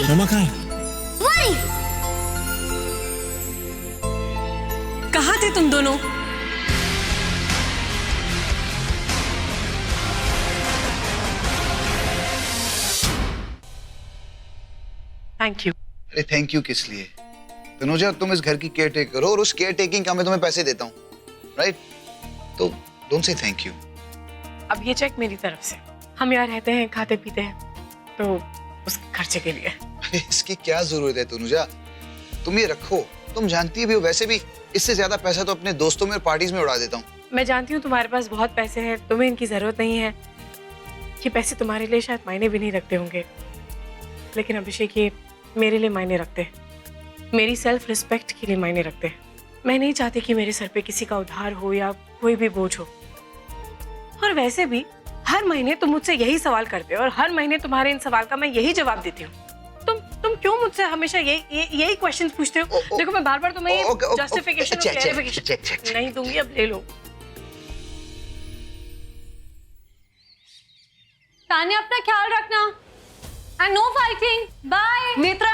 मामा कहाँ है? वही। कहाँ थे तुम दोनों? Thank you. अरे थैंक यू किस लिए? तनुजा, तुम इस घर की केयर टेक करो और उस केयर टेकिंग का मैं तुम्हें पैसे देता हूँ, राइट? तो डोंट से थैंक यू। अब ये चेक मेरी तरफ से। हम यहाँ रहते हैं, खाते पीते हैं, तो उस खर्चे के लिए। इसकी क्या जरूरत है तनुजा? तुम ये रखो, तुम जानती भी हो वैसे भी इससे ज्यादा पैसा तो अपने दोस्तों में और पार्टीज में उड़ा देता हूँ। मैं जानती हूँ तुम्हारे पास बहुत पैसे हैं, तुम्हें इनकी जरूरत नहीं है। ये पैसे तुम्हारे लिए शायद मायने भी नहीं रखते होंगे, लेकिन अभिषेक ये मेरे लिए मायने रखते हैं, मेरी सेल्फ रिस्पेक्ट के लिए मायने रखते हैं। मैं नहीं चाहती कि मेरे सर पे किसी का उधार हो या कोई भी बोझ हो। और वैसे भी हर महीने तुम मुझसे यही सवाल करते हो और हर महीने तुम्हारे इन सवाल का मैं यही जवाब देती हूँ। तुम क्यों मुझसे हमेशा यही क्वेश्चन पूछते हो? देखो मैं बार-बार तुम्हें जस्टिफिकेशन और क्लैरिफिकेशन नहीं दूंगी, अब ले लो। तान्या, अपना ख्याल रखना and no fighting. Bye. Netra,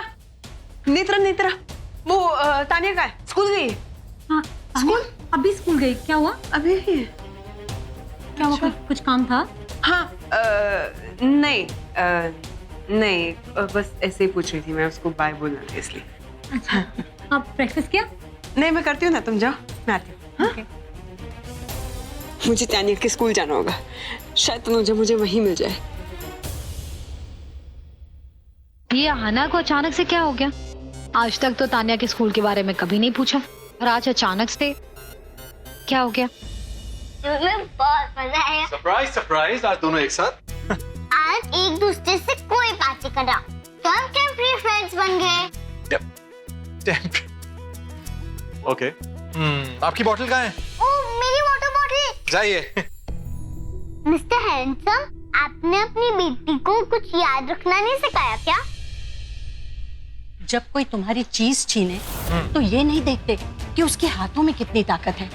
Netra, Netra, वो तान्या का है, स्कूल गई? हाँ, स्कूल अभी स्कूल गई। क्या हुआ? अभी क्या हुआ? कुछ काम था? हाँ, नहीं, बस ऐसे ही पूछ रही थी, मैं उसको बाय बोलना था इसलिए। अच्छा, आप ब्रेकफास्ट किया? नहीं, मैं करती हूँ ना, तुम जाओ, मैं आती हूँ। हाँ? Okay. मुझे तानिया के स्कूल जाना होगा, शायद तनुजा मुझे वहीं मिल जाए। ये आना को अचानक से क्या हो गया? आज तक तो तान्या के स्कूल के बारे में कभी नहीं पूछा और आज अचानक से क्या हो गया? बहुत मजा आया। सरप्राइज सरप्राइज, आज दोनों एक साथ। आज एक दूसरे से कोई बात नहीं कर रहा, तो हम टेम्परेरी फ्रेंड्स बन गए। ओके। आपकी बोतल कहाँ है? ओह, मेरी वाटर बॉटल। जाइए। मिस्टर हैंडसम, आपने अपनी बेटी को कुछ याद रखना नहीं सिखाया क्या? जब कोई तुम्हारी चीज छीने तो ये नहीं देखते कि उसके हाथों में कितनी ताकत है,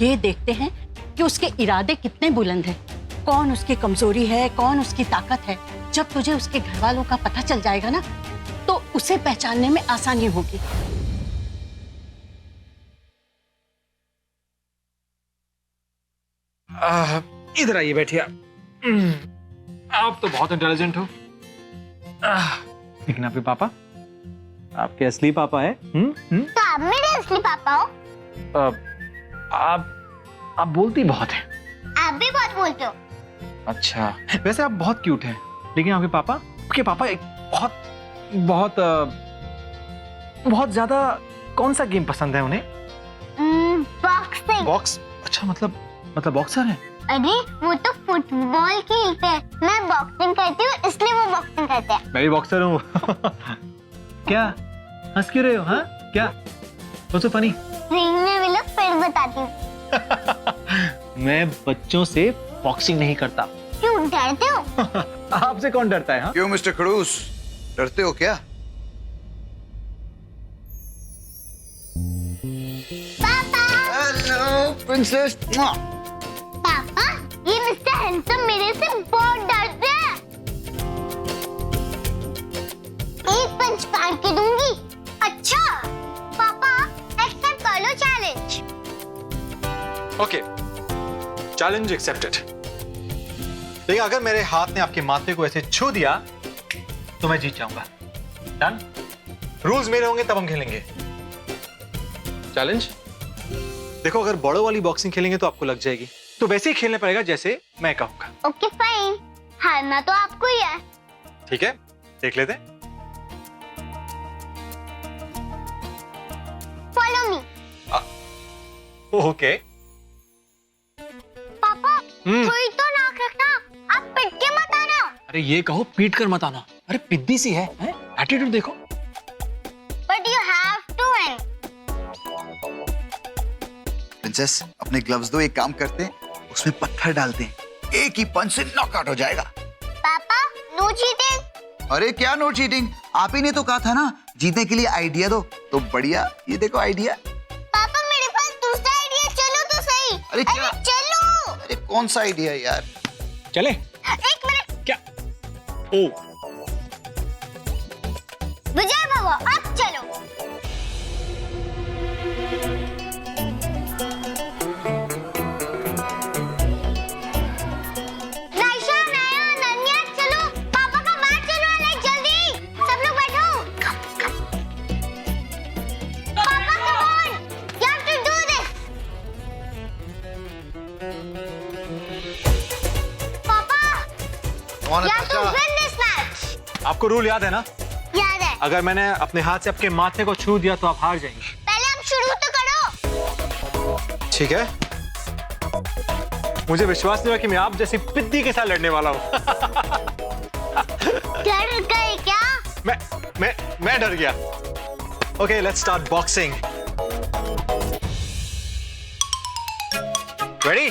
ये देखते हैं कि उसके इरादे कितने बुलंद हैं, कौन उसकी कमजोरी है, कौन उसकी ताकत है। जब तुझे उसके घर वालों का पता चल जाएगा ना, तो उसे पहचानने में आसानी होगी। इधर आइए, बैठिए आप तो बहुत इंटेलिजेंट हो। लेकिन आपके पापा, आपके असली पापा है? तो आप मेरे असली पापा हो। आप बोलती बहुत है। आप भी बहुत बोलते हो। अच्छा, वैसे आप बहुत क्यूट हैं, लेकिन आपके पापा एक बहुत ज्यादा कौन सा गेम पसंद है उन्हें? बॉक्सिंग। बॉक्स? अच्छा, मतलब बॉक्सर है? अरे वो तो फुटबॉल खेलते हैं, मैं बॉक्सिंग करती हूँ इसलिए वो बॉक्सिंग करते हैं। मैं भी बॉक्सर हूँ। क्या हंस क्यों रहे हो? हाँ क्या? तो फनी। रिंग में मिलो फिर बताती हूँ। मैं बच्चों से बॉक्सिंग नहीं करता। क्यों डरते हो? आपसे कौन डरता है? हाँ? क्यों मिस्टर खड़ूस, डरते हो क्या? पापा। Hello princess. पापा, ये मिस्टर हैंडसम मेरे से बहुत डरते हैं। एक पंच मार के दूंगी। अच्छा पापा, एक्सेप्ट कर लो चैलेंज। Okay, challenge accepted. लेकिन अगर मेरे हाथ ने आपके माथे को ऐसे छू दिया तो मैं जीत जाऊंगा। डन? रूल्स मेरे होंगे तब हम खेलेंगे। चैलेंज? देखो, अगर बड़ों वाली बॉक्सिंग खेलेंगे तो आपको लग जाएगी, तो वैसे ही खेलना पड़ेगा जैसे मैं कहूंगा। ओके फाइन, हारना तो आपको ही है। ठीक है, देख लेते हैं। Follow me. ओके। पापा, थोड़ी तो नाक रखना, आप पिट के मत आना। अरे ये कहो पीट कर मत आना। अरे पिद्दी सी है? एटीट्यूड देखो। But you have to win. Princess, अपने ग्लव्स दो, एक काम करते हैं, उसमें पत्थर डालते हैं, एक ही पंच से नॉकआउट हो जाएगा। पापा, नो चीटिंग। अरे क्या नो चीटिंग? आप ही ने तो कहा था ना जीतने के लिए आइडिया दो, तो बढ़िया, ये देखो आइडिया। पापा, मेरे पास दूसरा आइडिया, चलो तो सही। अरे क्या? चलो। अरे कौन सा आइडिया यार? चले? एक मिनट। क्या? ओ, विजय बाबा अब चलो। नायशा, नया, नन्या, चलो पापा का मैच चल रहा है, जल्दी सब लोग बैठो। पापा come on, you have to do this. पापा, कौन you है have to Natasha? win this match. आपको रूल याद है ना? याद है। अगर मैंने अपने हाथ से आपके माथे को छू दिया तो आप हार जाएंगे। पहले हम शुरू तो करो। ठीक है? मुझे विश्वास नहीं हुआ कि मैं आप जैसी पिद्दी के साथ लड़ने वाला हूँ। डर गए क्या? मैं डर गया। Okay, let's start boxing. Ready?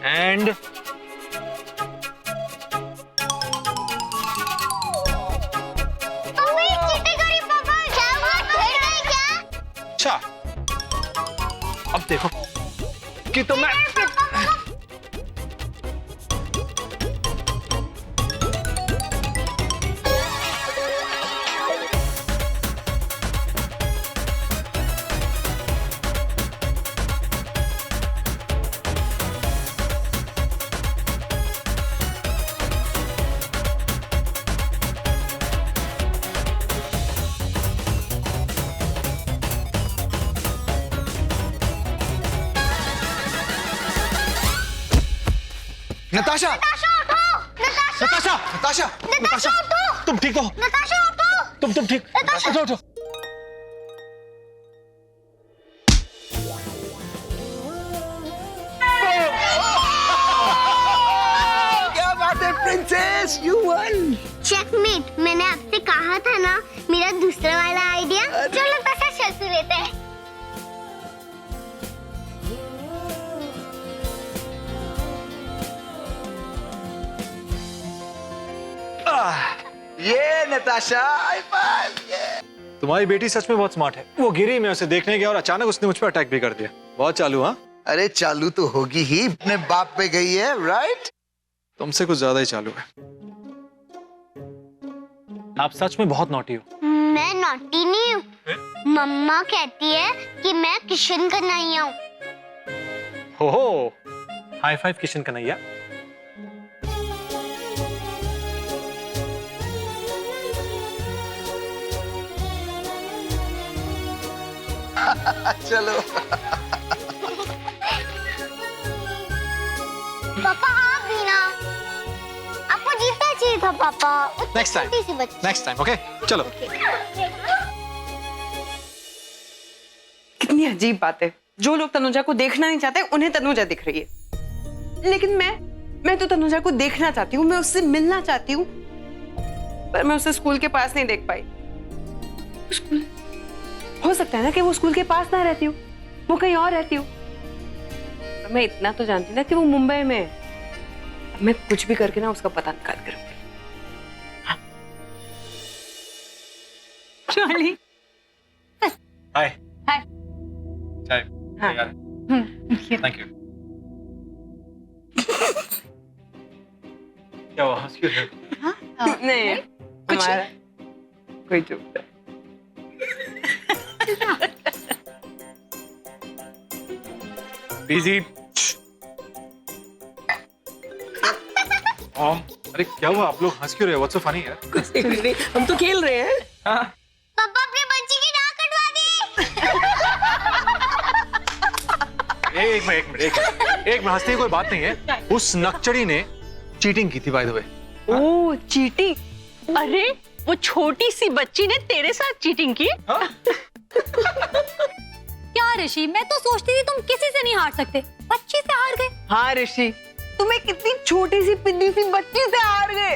And mummy cheating करी पापा। क्या हुआ? डर गए क्या? अच्छा, अब देखो कि तो मैं नताशा, नताशा, नताशा, नताशा, तुम ठीक हो? नताशा उठो। तुम ठीक? उठो, उठो। क्या बात है प्रिंसेस, यू वन। चेकमेट। मैंने आपसे कहा था ना, मेरा दूसरा वाला आइडिया। चलो पैसा सेल्फी लेते हैं। ये नताशा, हाई फाइव। तुम्हारी बेटी सच में बहुत स्मार्ट है। वो गिरी, मैं उसे देखने गया और अचानक उसने मुझ पर अटैक भी कर दिया। बहुत चालू। हाँ, अरे चालू तो होगी ही, अपने बाप पे गई है, राइट? तुमसे कुछ ज्यादा ही चालू है। आप सच में बहुत नॉटी हो। मैं नॉटी नहीं हूँ। मम्मा कहती है कि मैं किशन कन्हैया हूँ। हो, हाई फाइव किशन कन्हैया। चलो। पापा आप भी ना, आपको जीतना चाहिए था पापा। नेक्स्ट टाइम, छोटी सी बच्ची। Next time. ओके, चलो। कितनी अजीब बात है। जो लोग तनुजा को देखना नहीं चाहते उन्हें तनुजा दिख रही है, लेकिन मैं तो तनुजा को देखना चाहती हूँ, मैं उससे मिलना चाहती हूँ, पर मैं उसे स्कूल के पास नहीं देख पाई। स्कूल हो सकता है ना कि वो स्कूल के पास ना रहती हूँ, वो कहीं और रहती हूँ। मैं इतना तो जानती ना कि वो मुंबई में है। मैं कुछ भी करके ना उसका पता निकाल कर रखूंगी। चली हाय। हाय। चाय। हाँ। Thank you. क्या हुआ? हंस क्यों रहे हो? नहीं, हमारा कोई चुप है। बिजी। अरे क्या हुआ? आप लोग हंस क्यों रहे हो? व्हाट्स सो फनी यार? हम तो खेल रहे हैं। हाँ। पापा अपने बच्ची की नाक कटवा दी। एक मिनट हंसने की कोई बात नहीं है। उस नकचड़ी ने चीटिंग की थी by the way. Oh, cheating. अरे वो छोटी सी बच्ची ने तेरे साथ चीटिंग की? क्या ऋषि, मैं तो सोचती थी तुम किसी से नहीं हार सकते, बच्ची से हार गए। हाँ ऋषि, तुम्हें कितनी छोटी सी पिद्दी सी बच्ची से हार गए।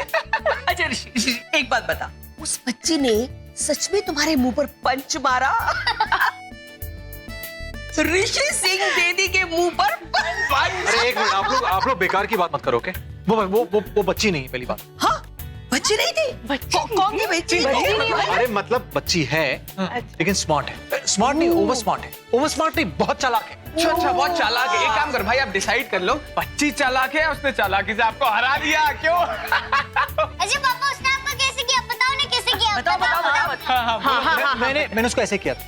अच्छा ऋषि, एक बात बता, उस बच्ची ने सच में तुम्हारे मुंह पर पंच मारा? ऋषि सिंह दीदी के मुंह पर पंच? अरे एक मिनट, आप लोग बेकार की बात मत करो। ओके, वो बच्ची नहीं है, पहली बात। हाँ, बच्ची नहीं थी। कौन सी बच्ची? अरे मतलब बच्ची है, लेकिन स्मार्ट है। स्मार्ट नहीं, ओवर स्मार्ट है। ओवर स्मार्ट नहीं, बहुत चालाक है। अच्छा, बहुत चालाक है। एक काम कर भाई, आप डिसाइड कर लो, बच्ची चालाक है, उसने चालाकी से आपको हरा दिया। क्यों? अच्छा पापा, उसने आपको कैसे किया? बताओ ना कैसे किया? बताओ। मैंने उसको ऐसे किया था।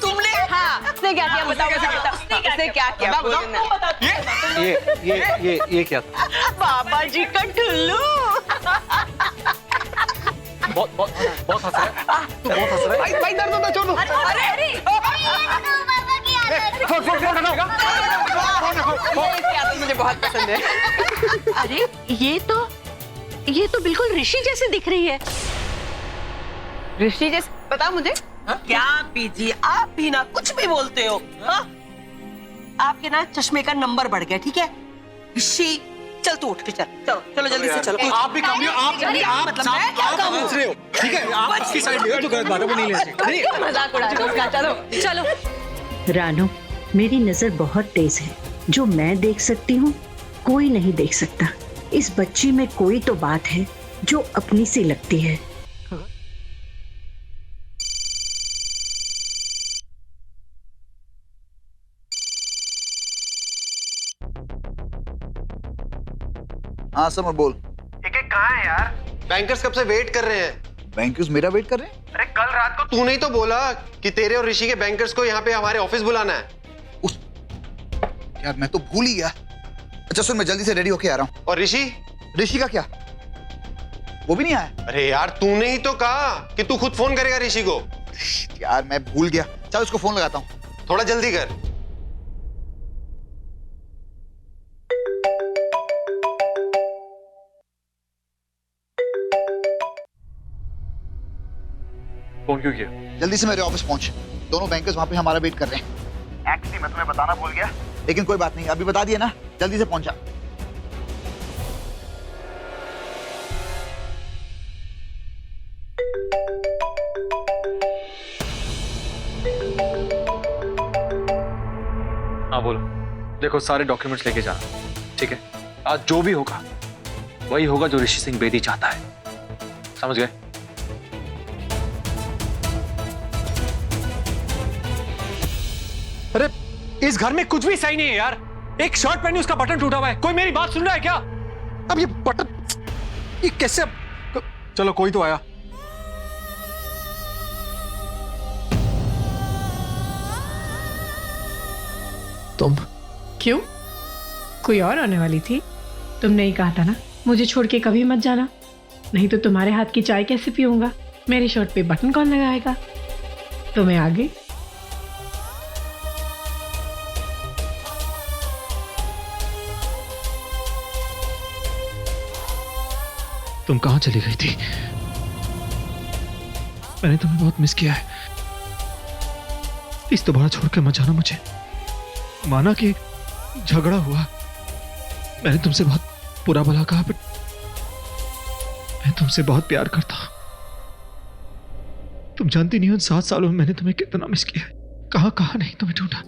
तुमने हाँ उसने क्या किया बताओ उसने क्या किया ये क्या था? बाबा जी का टुल्लू। बहुत हंस रहा है। तू बहुत हंस रहा है। भाई दर्द होता छोड़ दो। पापा की आदत। मुझे बहुत पसंद है। अरे ये तो बिल्कुल ऋषि जैसे दिख रही है। ऋषि जैसे बताओ मुझे। क्या पीजी आप भी ना कुछ भी बोलते हो हाँ? आपके ना चश्मे का नंबर बढ़ गया ठीक है ऋषि चल तू उठ के चल चलो चलो जल्दी से चलो आप भी कम आप मतलब मैं क्या आप हंस रहे हो ठीक है आप इसकी साइड ले जो गलत बात है वो नहीं ले सकते। मजाक उड़ा दो उसका चलो चलो रानो, मेरी नजर बहुत तेज है। जो मैं देख सकती हूँ कोई नहीं देख सकता। इस बच्ची में कोई तो बात है जो अपनी सी लगती है। हाँ समर बोल। एक कहाँ है यार? बैंकर्स कब से वेट कर रहे हैं। बैंकर्स मेरा वेट कर रहे हैं? अरे कल रात को तूने ही तो बोला कि तेरे और ऋषि के बैंकर्स को यहाँ पे हमारे ऑफिस बुलाना है। यार मैं तो भूल ही गया। अच्छा सुन मैं जल्दी से रेडी होके आ रहा हूँ। और ऋषि का क्या? वो भी नहीं आया? अरे यार तूने ही तो कहा कि तू खुद फोन करेगा ऋषि को। यार मैं भूल गया। चल उसको फोन लगाता हूँ। थोड़ा जल्दी कर। फोन क्यों किया? जल्दी से मेरे ऑफिस पहुंच। दोनों बैंकर्स वहां पे हमारा वेट कर रहे हैं। एक्चुअली मैं तुम्हें बताना भूल गया लेकिन कोई बात नहीं अभी बता दिया ना। जल्दी से पहुंचा। हाँ बोलो। देखो सारे डॉक्यूमेंट्स लेके जाना ठीक है। आज जो भी होगा वही होगा जो ऋषि सिंह बेदी चाहता है। समझ गए? अरे इस घर में कुछ भी सही नहीं है यार। एक शर्ट पहनी उसका बटन टूटा हुआ है। कोई मेरी बात सुन रहा है क्या? अब ये बटन ये कैसे? चलो कोई तो आया। तुम क्यों? कोई और आने वाली थी? तुमने ही कहा था ना मुझे छोड़ के कभी मत जाना, नहीं तो तुम्हारे हाथ की चाय कैसे पीऊंगा? मेरे शर्ट पे बटन कौन लगाएगा? तो मैं आ गई। तुम कहां चली गई थी? मैंने तुम्हें बहुत मिस किया है। इस दोबारा छोड़ के मत जाना मुझे। माना कि झगड़ा हुआ, मैंने तुमसे बहुत बुरा भला कहा, बट मैं तुमसे बहुत प्यार करता हूं। तुम जानती नहीं हो 7 सालों में मैंने तुम्हें कितना मिस किया है। कहां कहां नहीं तुम्हें ढूंढा।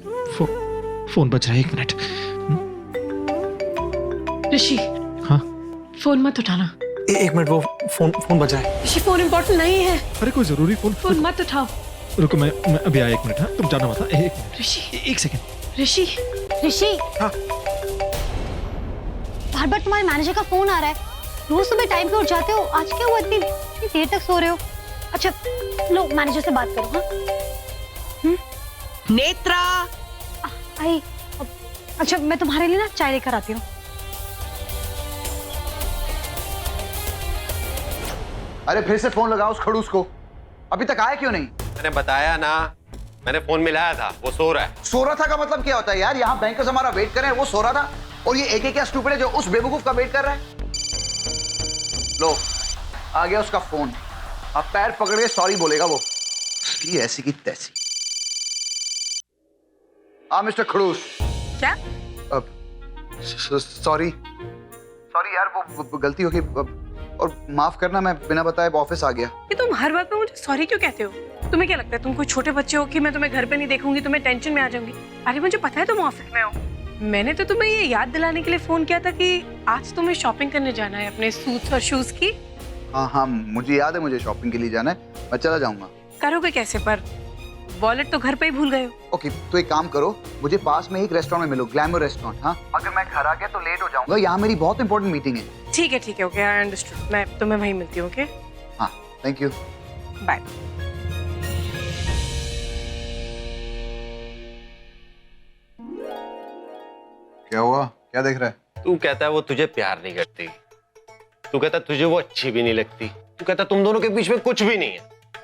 फोन बज रहा है, 1 मिनट। ऋषि हाँ फोन मत उठाना। 1 मिनट, वो फोन बज रहा है। ऋषि फोन इम्पोर्टेंट नहीं है। अरे कोई जरूरी फोन मत उठाओ। रुको मैं अभी आया। 1 मिनट। हाँ तुम जाना मत। 1 मिनट ऋषि 1 सेकंड। ऋषि हाँ बार बार तुम्हारे मैनेजर का फोन आ रहा है। रोज सुबह टाइम पे उठ जाते हो, आज क्या हुआ इतनी देर तक सो रहे हो? अच्छा लो मैनेजर से बात करो। हाँ नेत्रा आई अच्छा मैं तुम्हारे लिए ना चाय लेकर आती हूँ। अरे फिर से फोन लगाओ उस खड़ूस को। अभी तक आया क्यों नहीं? मैंने बताया ना, मैंने फोन मिलाया था, वो सो रहा है। सो रहा था का मतलब क्या होता है यार? यहाँ बैंकर्स हमारा वेट कर रहे हैं, वो सो रहा था और ये एक क्या स्टूपिड है जो उस बेवकूफ का वेट कर रहा है। लो आ गया उसका फोन। अब पैर पकड़ के सॉरी बोलेगा वो। उसकी ऐसी की तैसी। हाँ मिस्टर खड़ूस। क्या? सॉरी यार वो गलती हो गई और माफ करना, मैं बिना बताए ऑफिस आ गया। कि तुम हर बात पे मुझे सॉरी क्यों कहते हो? तुम्हें क्या लगता है तुम कोई छोटे बच्चे हो कि मैं तुम्हें घर पे नहीं देखूंगी, तुम्हें टेंशन में आ जाऊंगी? अरे मुझे पता है तुम ऑफिस में हो। मैंने तो तुम्हें ये याद दिलाने के लिए फोन किया था कि आज तुम्हें शॉपिंग करने जाना है अपने सूट्स और शूज की। हाँ मुझे याद है, मुझे शॉपिंग के लिए जाना है, मैं चला जाऊंगा। करोगे कैसे? पर वॉलेट तो घर पे ही भूल गए हो। ओके तो एक काम करो, मुझे पास में एक रेस्टोरेंट में मिलो, ग्लैमर रेस्टोरेंट। हाँ अगर मैं घर आ गया तो लेट हो जाऊंगा, यहाँ मेरी बहुत इंपॉर्टेंट मीटिंग है। ठीक है ओके आई अंडरस्टूड। मैं तुम्हें वहीं मिलती हूँ। ओके हाँ थैंक यू। बाय। क्या हुआ, क्या देख रहा है? तू कहता है वो तुझे प्यार नहीं करती, तू कहता है तुझे वो अच्छी भी नहीं लगती, तू कहता तुम दोनों के बीच में कुछ भी नहीं है,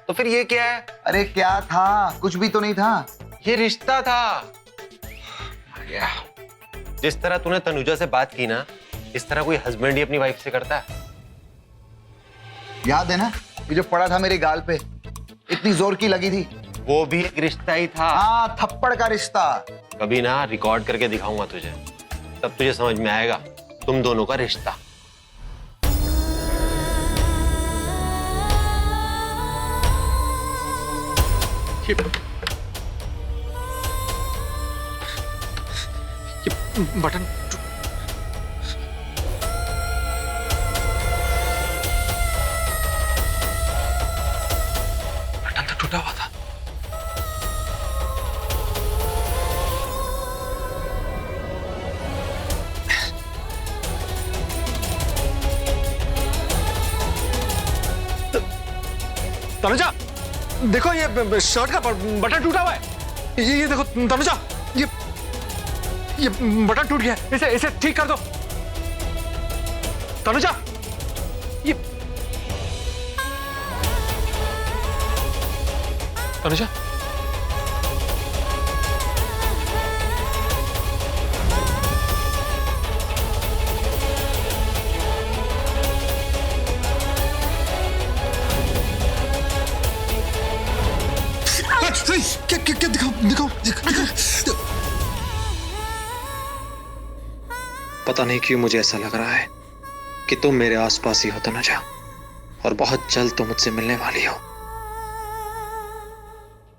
तो फिर ये क्या है? अरे क्या था, कुछ भी तो नहीं था। ये रिश्ता था। जिस तरह तूने तनुजा से बात की ना, इस तरह कोई हस्बैंड ही अपनी वाइफ से करता है? याद है ना ये जो पड़ा था मेरे गाल पे, इतनी जोर की लगी थी? वो भी एक रिश्ता ही था। हाँ, थप्पड़ का रिश्ता। कभी ना रिकॉर्ड करके दिखाऊंगा तुझे, तब तुझे समझ में आएगा तुम दोनों का रिश्ता। ये बटन तो टूटा हुआ था। तनुजा देखो, ये शर्ट का बटन टूटा हुआ है। ये देखो तनुजा, ये बटन टूट गया है। इसे ठीक कर दो तनुजा। ये तनुजा, क्या दिखाओ। पता नहीं क्यों मुझे ऐसा लग रहा है कि तुम मेरे आसपास ही हो तनुजा, और बहुत जल्द तुम मुझसे मिलने वाली हो।